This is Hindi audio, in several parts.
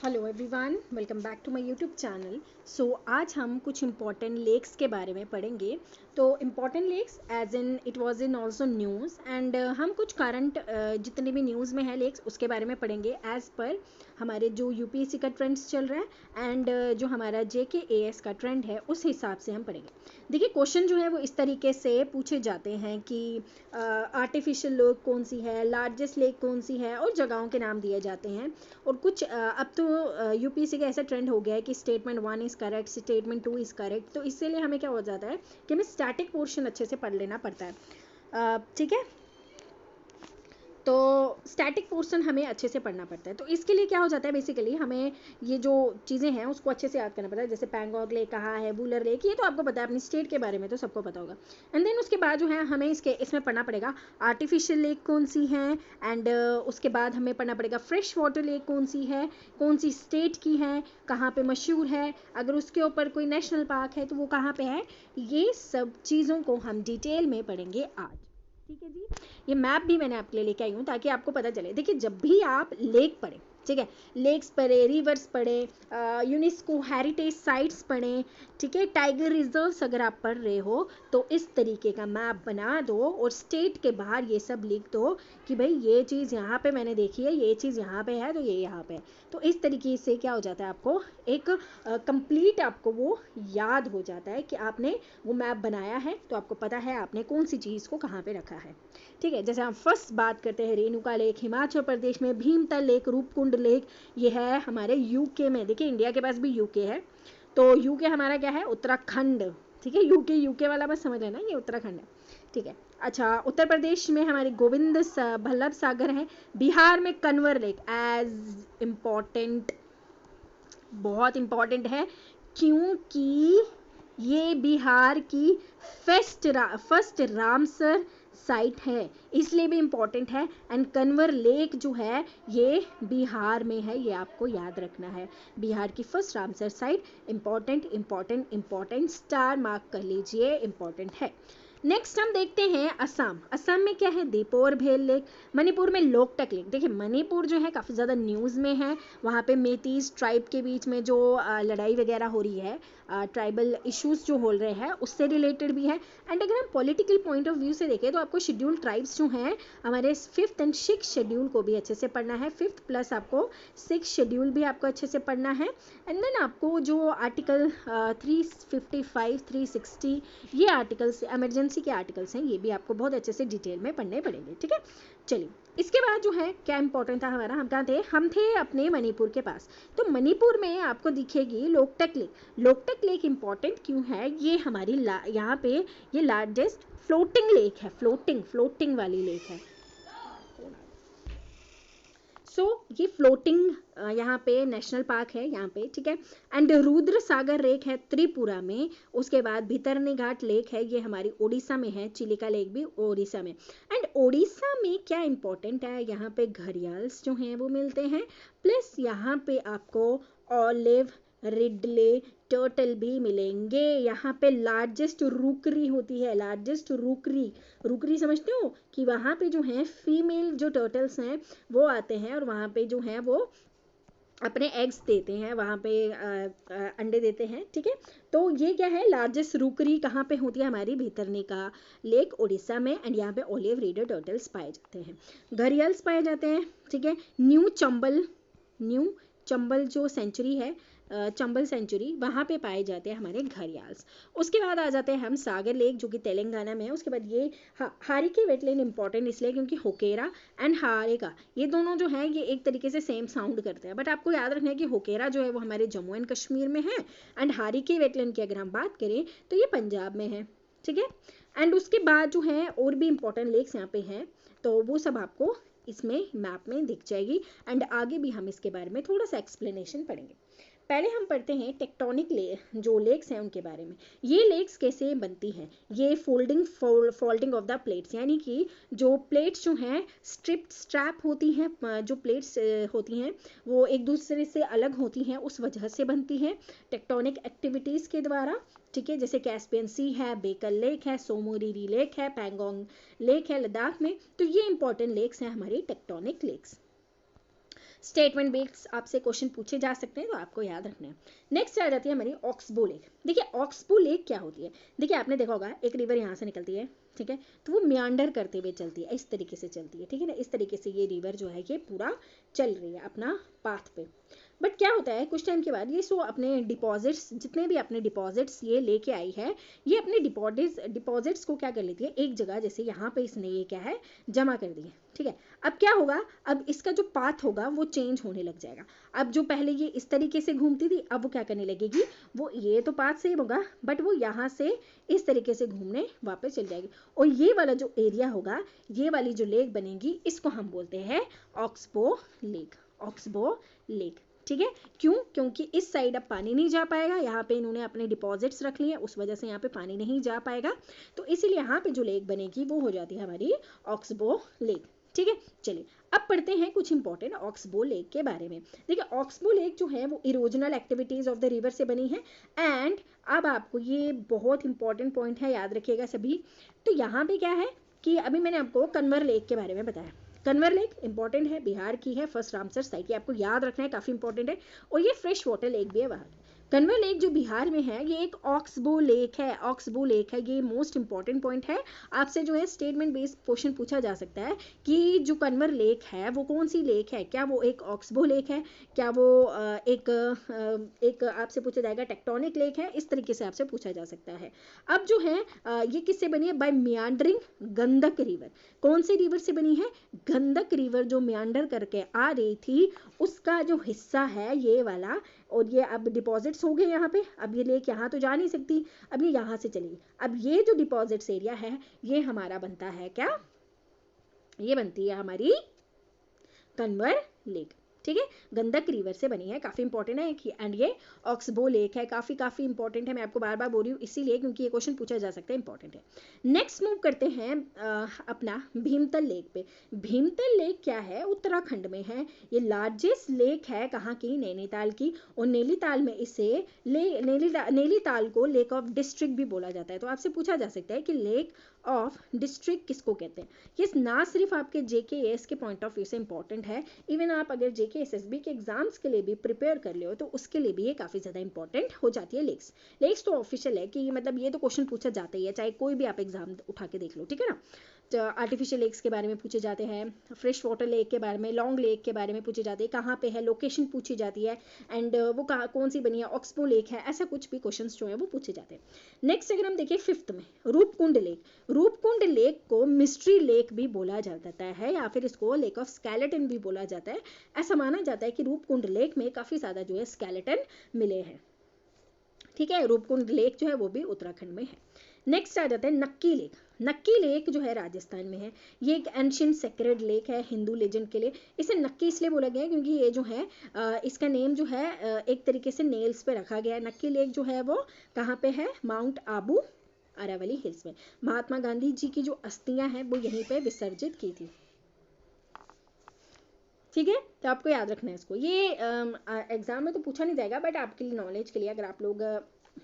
Hello everyone, welcome back to my YouTube channel. So आज हम कुछ इम्पॉर्टेंट लेक्स के बारे में पढ़ेंगे। तो important lakes as in it was in also news and हम कुछ करंट जितने भी न्यूज़ में है लेक्स उसके बारे में पढ़ेंगे एज पर हमारे जो यूपीएससी का ट्रेंड्स चल रहा है एंड जो हमारा जेकेएएस का ट्रेंड है उस हिसाब से हम पढ़ेंगे। देखिए क्वेश्चन जो है वो इस तरीके से पूछे जाते हैं कि आर्टिफिशियल लेक कौन सी है, लार्जेस्ट लेक कौन सी है और जगहों के नाम दिए जाते हैं। और कुछ अब तो यूपीएससी का ऐसा ट्रेंड हो गया है कि statement 1 is correct, statement 2 is correct. तो इसीलिए हमें क्या हो जाता है कि हमें स्टैटिक पोर्शन अच्छे से पढ़ लेना पड़ता है। ठीक है, तो स्टैटिक पोर्शन हमें अच्छे से पढ़ना पड़ता है। तो इसके लिए क्या हो जाता है, बेसिकली हमें ये जो चीज़ें हैं उसको अच्छे से याद करना पड़ता है। जैसे पैंगोंग लेक कहाँ है, वुलर लेक, ये तो आपको पता है, अपनी स्टेट के बारे में तो सबको पता होगा। एंड देन उसके बाद जो है हमें इसमें पढ़ना पड़ेगा आर्टिफिशियल लेक कौन सी है एंड उसके बाद हमें पढ़ना पड़ेगा फ्रेश वाटर लेक कौन सी है, कौन सी स्टेट की है, कहाँ पे मशहूर है, अगर उसके ऊपर कोई नेशनल पार्क है तो वो कहाँ पे है। ये सब चीज़ों को हम डिटेल में पढ़ेंगे आज। ठीक है जी, ये मैप भी मैंने आपके लिए लेके आई हूँ ताकि आपको पता चले। देखिए जब भी आप लेक पढ़ें, ठीक है, लेक्स पढ़े, रिवर्स पढ़े, यूनेस्को हेरिटेज साइट्स पढ़ें, ठीक है, टाइगर रिजर्व्स अगर आप पढ़ रहे हो तो इस तरीके का मैप बना दो और स्टेट के बाहर ये सब लिख दो कि भाई ये चीज़ यहाँ पे मैंने देखी है, ये चीज़ यहाँ पे है तो ये यहाँ पे है। तो इस तरीके से क्या हो जाता है, आपको एक कंप्लीट आपको वो याद हो जाता है कि आपने वो मैप बनाया है तो आपको पता है आपने कौन सी चीज़ को कहाँ पे रखा है। ठीक है, जैसे हम फर्स्ट बात करते हैं रेणुका लेक हिमाचल प्रदेश में, भीमतल लेक, रूपकुंड लेक ये है हमारे यूके में। देखिए इंडिया के पास भी यूके है, तो यूके हमारा क्या है, उत्तराखंड। ठीक है, यूके वाला बस समझ लेना, ये उत्तराखंड है। ठीक है, अच्छा, उत्तर प्रदेश में हमारे गोविंद बल्लभ सागर है, बिहार में कन्वर लेक एज इम्पॉर्टेंट, बहुत इम्पॉर्टेंट है क्योंकि ये बिहार की फर्स्ट रामसर साइट है, इसलिए भी इम्पॉर्टेंट है। एंड कन्वर लेक जो है ये बिहार में है, ये आपको याद रखना है। बिहार की first Ramsar site important important important, star mark कर लीजिए, इम्पॉर्टेंट है। नेक्स्ट हम देखते हैं असम। असम में क्या है, दीपोर भेल लेक। मणिपुर में लोकटक लेक। देखिए मणिपुर जो है काफ़ी ज़्यादा न्यूज़ में है, वहाँ पे मेतीस ट्राइब के बीच में जो लड़ाई वगैरह हो रही है, ट्राइबल इश्यूज जो हो रहे हैं उससे रिलेटेड भी है। एंड अगर हम पॉलिटिकल पॉइंट ऑफ व्यू से देखें तो आपको शेड्यूल ट्राइब्स जो हैं हमारे 5th एंड 6th शेड्यूल को भी अच्छे से पढ़ना है। 5th प्लस आपको 6th शेड्यूल भी आपको अच्छे से पढ़ना है। एंड देन आपको जो आर्टिकल 355 360 ये आर्टिकल्स इमरजेंसी के आर्टिकल्स हैं, ये भी आपको बहुत अच्छे से डिटेल में पढ़ने पड़ेंगे। ठीक है, चलिए इसके बाद जो है क्या इंपॉर्टेंट था हमारा, हम कहाँ थे, हम थे अपने मणिपुर के पास। तो मणिपुर में आपको दिखेगी Loktak lake. Loktak lake important क्यों है, ये हमारी यहाँ पे ये लार्जेस्ट फ्लोटिंग लेक है, फ्लोटिंग वाली लेक है। सो ये फ्लोटिंग यहाँ पे नेशनल पार्क है यहाँ पे। ठीक है, एंड रुद्र सागर लेक है त्रिपुरा में। उसके बाद भितरनी घाट लेक है, ये हमारी उड़ीसा में है। चिलिका लेक भी उड़ीसा में। एंड उड़ीसा में क्या इंपॉर्टेंट है, यहाँ पे घड़ियाल्स जो हैं वो मिलते हैं, प्लस यहाँ पे आपको ऑलिव, रिडले, टर्टल भी मिलेंगे। यहाँ पे लार्जेस्ट रूकरी होती है, लार्जेस्ट रूकरी समझते हो कि वहाँ पे जो है फीमेल जो टर्टल्स हैं वो आते हैं और वहाँ पे जो है वो अपने एग्स देते हैं, वहाँ पे अंडे देते हैं। ठीक है, तो ये क्या है, लार्जेस्ट रूकरी कहाँ पे होती है, हमारी भितरनिका लेक उड़ीसा में। एंड यहाँ पे ओलिव रीडर टर्टल्स पाए जाते हैं, घड़ियाल्स पाए जाते हैं। ठीक है, न्यू चंबल जो सेंचुरी है, चंबल सेंचुरी, वहाँ पे पाए जाते हैं हमारे घड़ियाल्स। उसके बाद आ जाते हैं हम सागर लेक जो कि तेलंगाना में है। उसके बाद ये हारिके वेटलैंड इंपॉर्टेंट इसलिए क्योंकि होकेरा एंड हारेका ये दोनों जो है ये एक तरीके से सेम साउंड करते हैं, बट आपको याद रखना है कि होकेरा जो है वो हमारे जम्मू एंड कश्मीर में है एंड हारिके वेटलैंड की अगर हम बात करें तो ये पंजाब में है। ठीक है, एंड उसके बाद जो है और भी इंपॉर्टेंट लेक्स यहाँ पे हैं, तो वो सब आपको इसमें मैप में दिख जाएगी। एंड आगे भी हम इसके बारे में थोड़ा सा एक्सप्लेनेशन पढ़ेंगे। पहले हम पढ़ते हैं टेक्टोनिक जो लेक्स हैं उनके बारे में। ये लेक्स कैसे बनती हैं, ये फोल्डिंग ऑफ द प्लेट्स, यानी कि जो प्लेट्स जो हैं स्ट्रैप होती हैं, जो प्लेट्स होती हैं वो एक दूसरे से अलग होती हैं, उस वजह से बनती हैं टेक्टोनिक एक्टिविटीज़ के द्वारा। ठीक है, जैसे कैस्पियन सी है, बेकल लेक है, सोमोरिरी लेक है, पैंगोंग लेक है लद्दाख में। तो ये इंपॉर्टेंट लेक्स हैं हमारी टेक्टोनिक लेक्स। स्टेटमेंट बेस्ड आपसे क्वेश्चन पूछे जा सकते हैं, तो आपको याद रखना है। नेक्स्ट आ जाती है हमारी ऑक्सबो लेक। देखिए ऑक्सबो लेक क्या होती है, देखिए आपने देखा होगा एक रिवर यहाँ से निकलती है, ठीक है, तो वो म्यांडर करते हुए चलती है, इस तरीके से चलती है, ठीक है ना, इस तरीके से ये रिवर जो है ये पूरा चल रही है अपना पाथ पे। बट क्या होता है कुछ टाइम के बाद ये सो अपने डिपॉजिट्स, जितने भी अपने डिपॉजिट्स ये लेके आई है, ये अपने डिपॉजिट्स को क्या कर लेती है एक जगह, जैसे यहाँ पे इसने ये क्या है जमा कर दिए, ठीक है। अब क्या होगा, अब इसका जो पाथ होगा वो चेंज होने लग जाएगा। अब जो पहले ये इस तरीके से घूमती थी, अब वो क्या करने लगेगी, वो ये तो पाथ सेम होगा बट वो यहाँ से इस तरीके से घूमने वापस चल जाएगी, और ये वाला जो एरिया होगा, ये वाली जो लेक बनेगी, इसको हम बोलते हैं ऑक्सबो लेक, ऑक्सबो लेक, ठीक है। क्यों, क्योंकि इस साइड अब पानी नहीं जा पाएगा, यहाँ पे इन्होंने अपने डिपॉजिट्स रख लिए, उस वजह से यहाँ पे पानी नहीं जा पाएगा, तो इसीलिए यहाँ पे जो लेक बनेगी वो हो जाती है हमारी ऑक्सबो लेक, ठीक है। चलिए अब पढ़ते हैं कुछ इंपॉर्टेंट ऑक्सबो लेक के बारे में। देखिए ऑक्सबो लेक जो है वो erosional activities of the river से बनी है। एंड अब आपको ये बहुत इंपॉर्टेंट पॉइंट है, याद रखिएगा सभी। तो यहाँ पे क्या है कि अभी मैंने आपको कन्वर लेक के बारे में बताया, कन्वर लेक इंपॉर्टेंट है, बिहार की है, फर्स्ट रामसर साइट, ये आपको याद रखना है, काफी इंपॉर्टेंट है। और ये फ्रेश वाटर लेक भी है वहाँ। कन्वर लेक जो बिहार में है ये एक ऑक्सबो लेक है, ऑक्सबो लेक है, ये मोस्ट इंपॉर्टेंट पॉइंट है। आपसे जो है स्टेटमेंट बेस्ड क्वेश्चन पूछा जा सकता है कि जो कन्वर लेक है वो कौन सी लेक है, क्या वो एक ऑक्सबो लेक है, क्या वो एक आपसे पूछा जाएगा टेक्टोनिक लेक है, इस तरीके से आपसे पूछा जा सकता है। अब जो है ये किससे बनी है, बाय मियांडरिंग गंडक रिवर। कौन सी रिवर से बनी है, गंडक रिवर जो मियांडर करके आ रही थी उसका जो हिस्सा है ये वाला, और ये अब डिपॉजिट्स हो गए यहाँ पे, अब ये लेक यहाँ तो जा नहीं सकती, अब ये यहाँ से चलेगी। अब ये जो डिपॉजिट्स एरिया है ये हमारा बनता है क्या, ये बनती है हमारी कन्वर लेक, ठीक है, गंडक रिवर से बनी है, काफी इंपॉर्टेंट है। एंड ये ऑक्सबो लेक है, काफी इंपॉर्टेंट है, मैं आपको बार बार बोल रही हूँ इसीलिए क्योंकि ये क्वेश्चन पूछा जा सकता है, इंपॉर्टेंट है। नेक्स्ट मूव करते हैं अपना भीमतल लेक पे। भीमतल लेक क्या है, उत्तराखंड में है, ये लार्जेस्ट लेक है, कहाँ की, नैनीताल की, और नैनीताल में इसे नैनीताल को लेक ऑफ डिस्ट्रिक्ट भी बोला जाता है। तो आपसे पूछा जा सकता है कि लेक ऑफ डिस्ट्रिक्ट किसको कहते हैं। ये ना सिर्फ आपके JKS के पॉइंट ऑफ व्यू से इंपॉर्टेंट है, इवन आप अगर JK SSB के एग्जाम्स के लिए भी प्रिपेयर कर ले हो तो उसके लिए भी ये काफ़ी ज़्यादा इंपॉर्टेंट हो जाती है। लेक्स तो ऑफिशियल है कि मतलब ये तो क्वेश्चन पूछा जाता ही है, चाहे कोई भी आप एग्जाम उठा के देख लो, ठीक है ना। तो आर्टिफिशियल लेक्स के बारे में पूछे जाते हैं, फ्रेश वाटर लेक के बारे में, लॉन्ग लेक के बारे में पूछे जाते हैं, कहाँ पे है, लोकेशन पूछी जाती है, एंड वो कहाँ कौन सी बनी है, ऑक्सबो लेक है, ऐसा कुछ भी क्वेश्चन जो है वो पूछे जाते हैं। नेक्स्ट अगर हम देखें फिफ्थ में रूपकुंड लेक। रूपकुंड लेक को मिस्ट्री लेक भी बोला जाता है, या फिर इसको लेक ऑफ स्केलेटन भी बोला जाता है। ऐसा माना जाता है कि रूपकुंड लेक में काफी ज्यादा जो है स्केलेटन मिले हैं, ठीक है। रूपकुंड लेक जो है वो भी उत्तराखंड में है। नेक्स्ट आ जाता है नक्की लेक। नक्की लेक जो है राजस्थान में है, ये एक एंशिएंट सेक्रेड लेक है हिंदू लेजेंड के लिए। इसे नक्की इसलिए बोला गया है क्योंकि ये जो है इसका नेम जो है एक तरीके से नेल्स पे रखा गया है। नक्की लेक जो है वो कहाँ पे है, माउंट आबू अरावली हिल्स में। महात्मा गांधी जी की जो अस्थियां हैं वो यहीं पे विसर्जित की थी, ठीक है। तो आपको याद रखना है इसको, ये एग्जाम में तो पूछा नहीं जाएगा बट आपके लिए नॉलेज के लिए, अगर आप लोग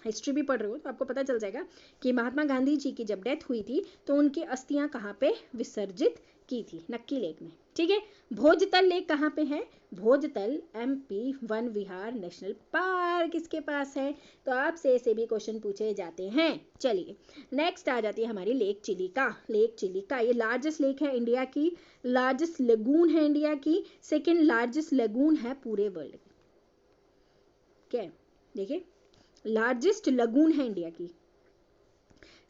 हिस्ट्री भी पढ़ रहे हो तो आपको पता चल जाएगा कि महात्मा गांधी जी की जब डेथ हुई थी तो उनकी अस्थियां कहाँ पे विसर्जित की थी, नक्की लेक में, ठीक है। भोजतल लेक कहाँ पे है, भोजतल MP वन विहार नेशनल पार्क इसके पास है। तो आपसे ऐसे भी क्वेश्चन पूछे जाते हैं। चलिए नेक्स्ट आ जाती है हमारी लेक चिलिका। लेक चिलिका ये लार्जेस्ट लेक है इंडिया की, लार्जेस्ट लेगून है इंडिया की, सेकेंड लार्जेस्ट लेगून है पूरे वर्ल्ड की, क्या देखिए लार्जेस्ट लगून है इंडिया की,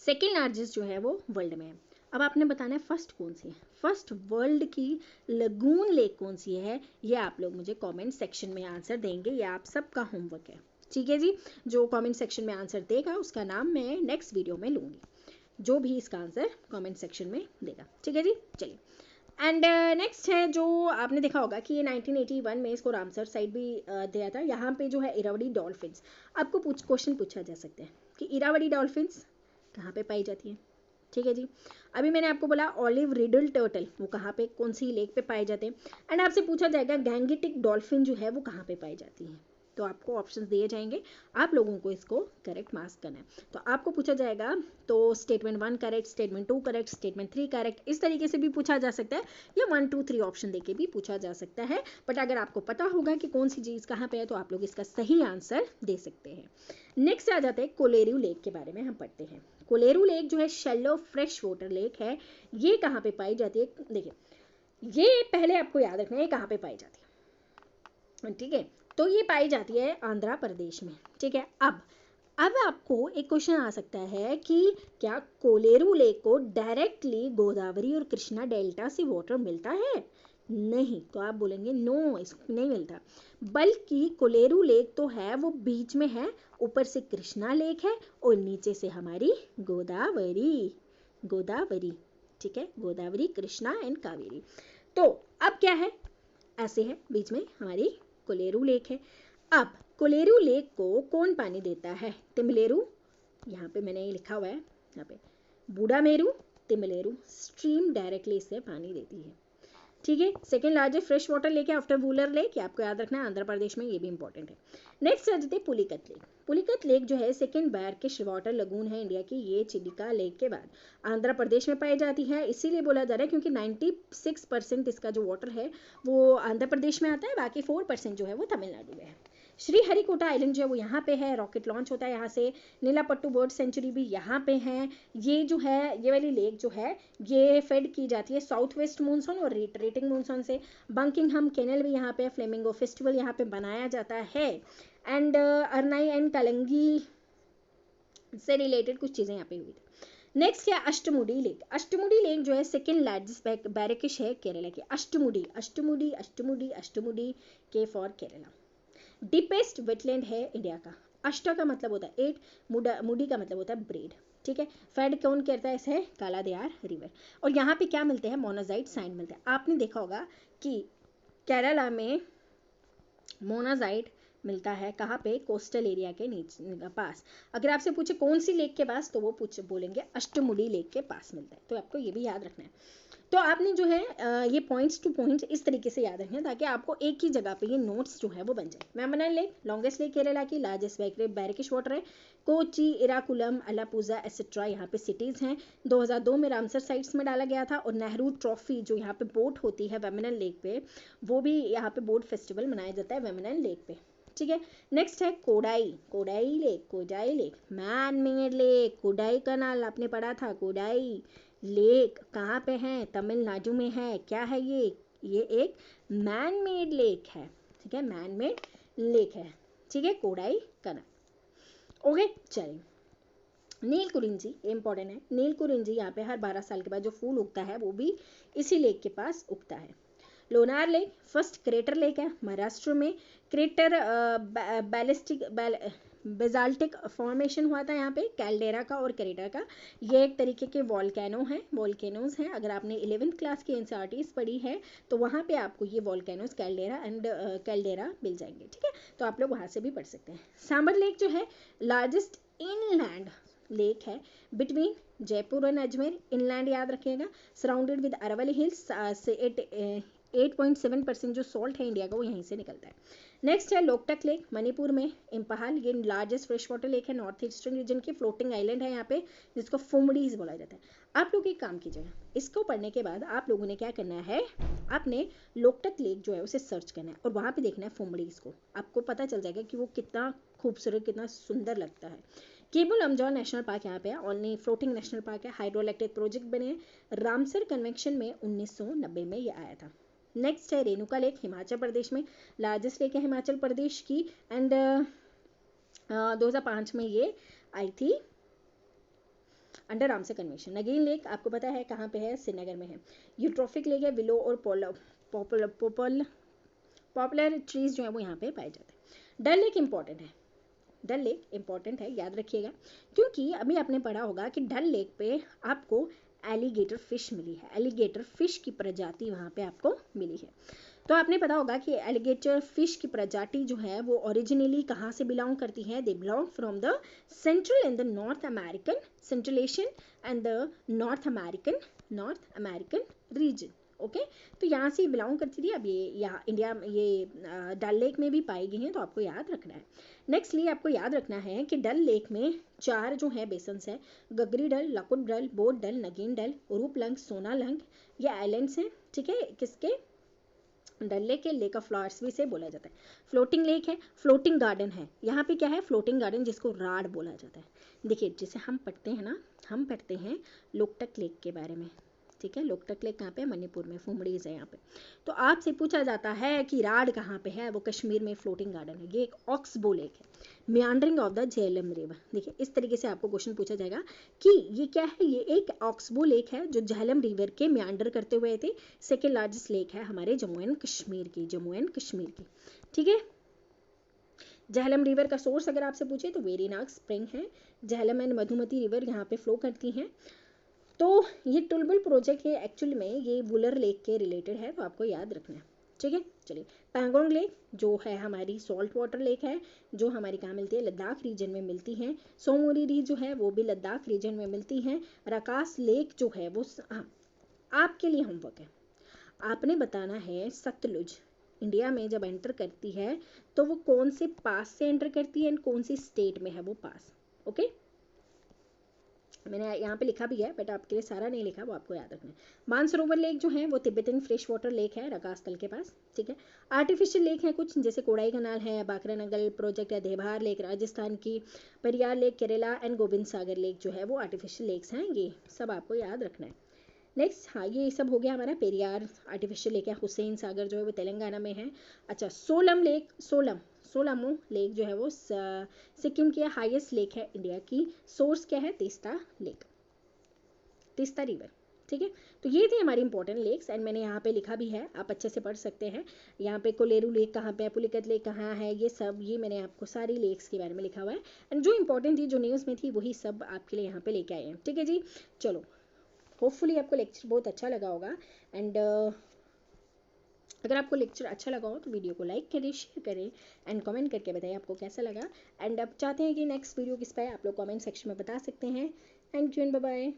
सेकेंड लार्जेस्ट जो है वो वर्ल्ड में है। अब आपने बताना है फर्स्ट कौन सी है, फर्स्ट वर्ल्ड की लगून लेक कौन सी है, ये आप लोग मुझे कमेंट सेक्शन में आंसर देंगे, ये आप सबका होमवर्क है, ठीक है जी। जो कमेंट सेक्शन में आंसर देगा उसका नाम मैं नेक्स्ट वीडियो में लूंगी, जो भी इसका आंसर कमेंट सेक्शन में देगा, ठीक है जी। चलिए एंड नेक्स्ट है जो आपने देखा होगा कि ये 1981 में इसको रामसर साइट भी दिया था। यहाँ पे जो है इरावदी डॉल्फिन्स, आपको क्वेश्चन पूछा जा सकता है कि इरावदी डॉल्फिन्स कहाँ पे पाई जाती है, ठीक है जी। अभी मैंने आपको बोला ऑलिव रिडल टर्टल वो कहाँ पे कौन सी लेक पे पाए जाते हैं, एंड आपसे पूछा जाएगा गैंगेटिक डॉल्फिन जो है वो कहाँ पे पाई जाती है। तो आपको ऑप्शंस दिए जाएंगे, आप लोगों को इसको करेक्ट मार्क्स करना है। तो आपको पूछा जाएगा तो statement 1 correct, statement 2 correct, statement 3 correct, इस तरीके से भी पूछा जा सकता है, या 1 2 3 ऑप्शन देके भी पूछा जा सकता है। बट अगर आपको पता होगा कि कौन सी चीज़ कहाँ पे है तो आप लोग इसका सही आंसर दे सकते हैं। नेक्स्ट आ जाते हैं कोलेरू लेक के बारे में हम पढ़ते हैं। कोलेरू लेक जो है शैलो फ्रेश वाटर लेक है। ये कहाँ पे पाई जाती है? देखिए, ये पहले आपको याद रखना है कहाँ पे पाई जाती है, ठीक है। तो ये पाई जाती है आंध्र प्रदेश में, ठीक है। अब आपको एक क्वेश्चन आ सकता है कि क्या कोलेरू लेक को डायरेक्टली गोदावरी और कृष्णा डेल्टा से वाटर मिलता है? नहीं, तो आप बोलेंगे नो, इसको नहीं मिलता, बल्कि कोलेरू लेक तो है वो बीच में है, ऊपर से कृष्णा लेक है और नीचे से हमारी गोदावरी, ठीक है, गोदावरी, कृष्णा एंड कावेरी। तो अब क्या है, ऐसे है, बीच में हमारी कोलेरू लेक है। अब कोलेरू लेक को कौन पानी देता है? तिमलेरू, यहाँ पे मैंने ये लिखा हुआ है, यहाँ पे बूढ़ामेरू, तिमलेरू स्ट्रीम डायरेक्टली इससे पानी देती है, ठीक है। Second largest fresh water lake है आफ्टर वूलर लेक, ये आपको याद रखना है, आंध्र प्रदेश में, ये भी इंपॉर्टेंट है। नेक्स्ट आ जाते हैं पुलिकत लेक। पुलिकत लेक जो है सेकेंड बारकिश वाटर लगून है इंडिया की, ये चिलिका लेक के बाद आंध्र प्रदेश में पाई जाती है। इसीलिए बोला जा रहा है क्योंकि 96% इसका जो वाटर है वो आंध्र प्रदेश में आता है, बाकी 4% जो है वो तमिलनाडु में है। श्रीहरिकोटा आइलैंड जो है वो यहाँ पे है, रॉकेट लॉन्च होता है यहाँ से। नीलापट्टू बर्ड सेंचुरी भी यहाँ पे है। ये जो है, ये वाली लेक जो है ये फेड की जाती है साउथ वेस्ट मानसून और रिट्रेटिंग मानसून से। बंकिंगहम कैनल भी यहाँ पे, फ्लेमिंगो फेस्टिवल यहाँ पे बनाया जाता है, एंड अरनाई एंड कलंगी से रिलेटेड कुछ चीज़ें यहाँ पे हुई थी। नेक्स्ट है अष्टमुडी लेक। अष्टमुडी लेक जो है सेकेंड लार्जेस्ट बैरिकिश है केरला की। अष्टमुडी के फॉर केरला। डीपेस्ट वेटलैंड है इंडिया का। अष्ट का मतलब होता है 8, मुडी का मतलब होता है ब्रेड, ठीक है। फेड कौन करता है इसे? काला दयार रिवर। और यहाँ पे क्या मिलते हैं? मोनाजाइट सैंड मिलते हैं। आपने देखा होगा कि केरला में मोनाजाइट मिलता है कहाँ पे? कोस्टल एरिया के नीचे पास। अगर आपसे पूछे कौन सी लेक के पास, तो वो बोलेंगे अष्टमुडी लेक के पास मिलता है। तो आपको ये भी याद रखना है। तो आपने जो है ये पॉइंट्स टू पॉइंट्स इस तरीके से याद रखें ताकि आपको एक ही जगह पे ये नोट्स जो है वो बन जाए। Vembanad lake, longest lake Kerala की, लार्जेस्ट बैरिकिश वाटर है। कोची, इराकुलम, अलापुजा एसेट्रा यहाँ पे सिटीज़ हैं। 2002 में रामसर साइट्स में डाला गया था। और नेहरू ट्रॉफी जो यहाँ पे बोट होती है वेम्बनाड लेक पे, वो भी यहाँ पे बोट फेस्टिवल मनाया जाता है वेम्बनाड लेक पे, ठीक है। नेक्स्ट है Kodai lake, man made lake. Kodai का नाम आपने पढ़ा था, कोडाई लेक कहाँ पे है? तमिलनाडु में है। क्या है ये एक मैन मेड लेक है, ठीक है, मैन मेड लेक है, ठीक है, कोडाई का नाम। ओके, चलिए। नीलकुरिंजी इंपॉर्टेंट है। नीलकुरिंजी यहाँ पे हर 12 साल के बाद जो फूल उगता है वो भी इसी लेक के पास उगता है। Lonar lake first crater lake है महाराष्ट्र में। क्रेटर बेजाल्टिक फॉर्मेशन हुआ था यहाँ पे, कैल्डेरा का और क्रेटर का। ये एक तरीके के वॉल्केनोज हैं। अगर आपने 11th क्लास की एनसीईआरटीज पढ़ी है तो वहाँ पे आपको ये वॉल्केनोज कैल्डेरा मिल जाएंगे, ठीक है। तो आप लोग वहाँ से भी पढ़ सकते हैं। सांबर लेक जो है लार्जेस्ट इनलैंड लेक है बिटवीन जयपुर और अजमेर। इनलैंड याद रखिएगा। सराउंडेड विद अरावली हिल्स से 8.7% जो सॉल्ट है इंडिया का वो यहीं से निकलता है। नेक्स्ट है लोकटक लेक मणिपुर में, इम्फाल। ये लार्जेस्ट फ्रेश वाटर लेक है नॉर्थ ईस्टर्न रीजन की। फ्लोटिंग आइलैंड है यहाँ पे जिसको फुमडीज बोला जाता है। आप लोग एक काम कीजिएगा, इसको पढ़ने के बाद आप लोगों ने क्या करना है, आपने लोकटक लेक जो है उसे सर्च करना है और वहाँ पे देखना है फुमडीज को। आपको पता चल जाएगा कि वो कितना खूबसूरत, कितना सुंदर लगता है। केबुल लमजौर नेशनल पार्क यहाँ पे है, ओनली फ्लोटिंग नेशनल पार्क है। हाइड्रोइलेक्ट्रिक प्रोजेक्ट बने हैं। रामसर कन्वेंशन में 1990 में ये आया था। नेक्स्ट है रेणुका लेक हिमाचल प्रदेश में, लार्जेस्ट लेक है हिमाचल प्रदेश की। एंड 2005 में ये आई थी अंडर रामसर कन्वेंशन। नगीन लेक आपको पता है कहाँ पे है? श्रीनगर में है। यूट्रोफिक लेक है। विलो और पॉपुलर ट्रीज जो है वो यहाँ पे पाए जाते हैं। डल लेक इंपॉर्टेंट है, याद रखिएगा, क्योंकि अभी आपने पढ़ा होगा कि डल लेक पे आपको एलिगेटर फिश मिली है। एलिगेटर फिश की प्रजाति वहाँ पे आपको मिली है। तो आपने पता होगा कि एलिगेटर फिश की प्रजाति जो है वो ओरिजिनली कहाँ से बिलोंग करती है? They belong from the central and the north American region. Okay, तो यहाँ से बिलोंग करती थी। अब ये यहाँ इंडिया में ये डल लेक में भी पाई गई हैं, तो आपको याद रखना है। नेक्स्टली आपको याद रखना है कि डल लेक में 4 जो है बेसन्स है, गगरी डल, लकुट डल, बोट डल, नगीन डल, रूपलंग, सोनालंग, ये आइलैंड्स हैं, ठीक है, किसके, डल लेक के, लेक ऑफ फ्लावर्स भी से बोला जाता है। फ्लोटिंग लेक है, फ्लोटिंग गार्डन है, यहाँ पे क्या है, फ्लोटिंग गार्डन जिसको राड बोला जाता है। देखिए जैसे हम पढ़ते हैं ना, हम पढ़ते हैं लोकटक लेक के बारे में, ठीक है, लोकटक लेक कहाँ पे है, मणिपुर में, फुमड़ीज है यहाँ पे। तो आपसे पूछा जाता है कि राड कहाँ पे है, वो कश्मीर में फ्लोटिंग गार्डन है। ये एक ऑक्सबो लेक है, meandering of the Jhelum river. देखिए इस तरीके से आपको क्वेश्चन पूछा जाएगा कि ये क्या है, ये एक ऑक्सबो लेक है जो झेलम रिवर के मियांडर करते हुए थे। सेकेंड लार्जेस्ट लेक है हमारे जम्मू एंड कश्मीर की, जम्मू एंड कश्मीर की, ठीक है। झेलम रिवर का सोर्स अगर आपसे पूछे तो वेरीनाग स्प्रिंग है, झेलम एंड मधुमती रिवर यहाँ पे फ्लो करती हैं। तो ये टुलबुल प्रोजेक्ट है एक्चुअल में ये वुलर लेक के रिलेटेड है, तो आपको याद रखना है, ठीक है। चलिए पैंगोंग लेक जो है हमारी सॉल्ट वाटर लेक है, जो हमारी कहाँ मिलती है, लद्दाख रीजन में मिलती है। सोमोरी जो है वो भी लद्दाख रीजन में मिलती हैं। रकास लेक जो है वो हाँ, आपके लिए होमवर्क है, आपने बताना है सतलुज इंडिया में जब एंटर करती है तो वो कौन से पास से एंटर करती है एंड कौन सी स्टेट में है वो पास। ओके, मैंने यहाँ पे लिखा भी है बट आपके लिए सारा नहीं लिखा, वो आपको याद रखना है। मानसरोवर लेक जो है वो तिब्बतन फ्रेश वाटर लेक है रकास तल के पास, ठीक है। आर्टिफिशियल लेक है कुछ, जैसे कोडाई कनाल है, बाकरानगल प्रोजेक्ट है, देभार लेक राजस्थान की, Pariyar lake Kerala and Govind Sagar lake जो है वो आर्टिफिशियल लेक्स हैं, ये सब आपको याद रखना है। नेक्स्ट, हाँ ये सब हो गया हमारा। पेरियार आर्टिफिशियल लेक है, हुसैन सागर जो है वो तेलंगाना में है। अच्छा सोलम लेक, सोलामो लेक जो है वो सिक्किम की हाईएस्ट लेक है इंडिया की। सोर्स क्या है, तीस्ता लेक, तीस्ता रिवर, ठीक है। तो ये थे हमारी इंपॉर्टेंट लेक्स एंड मैंने यहाँ पे लिखा भी है, आप अच्छे से पढ़ सकते हैं। यहाँ पे कोलेरू लेक कहाँ पे है, पुलिकत लेक कहाँ है, ये सब ये मैंने आपको सारी लेक्स के बारे में लिखा हुआ है एंड जो इंपॉर्टेंट थी, जो न्यूज़ में थी, वही सब आपके लिए यहाँ पे लेके आए हैं, ठीक है जी। चलो होपफुली आपको लेक्चर बहुत अच्छा लगा होगा एंड अगर आपको लेक्चर अच्छा लगा हो तो वीडियो को लाइक करें, शेयर करें एंड कमेंट करके बताइए आपको कैसा लगा। एंड अब चाहते हैं कि नेक्स्ट वीडियो किस पे, आप लोग कमेंट सेक्शन में बता सकते हैं। Thank you and bye bye.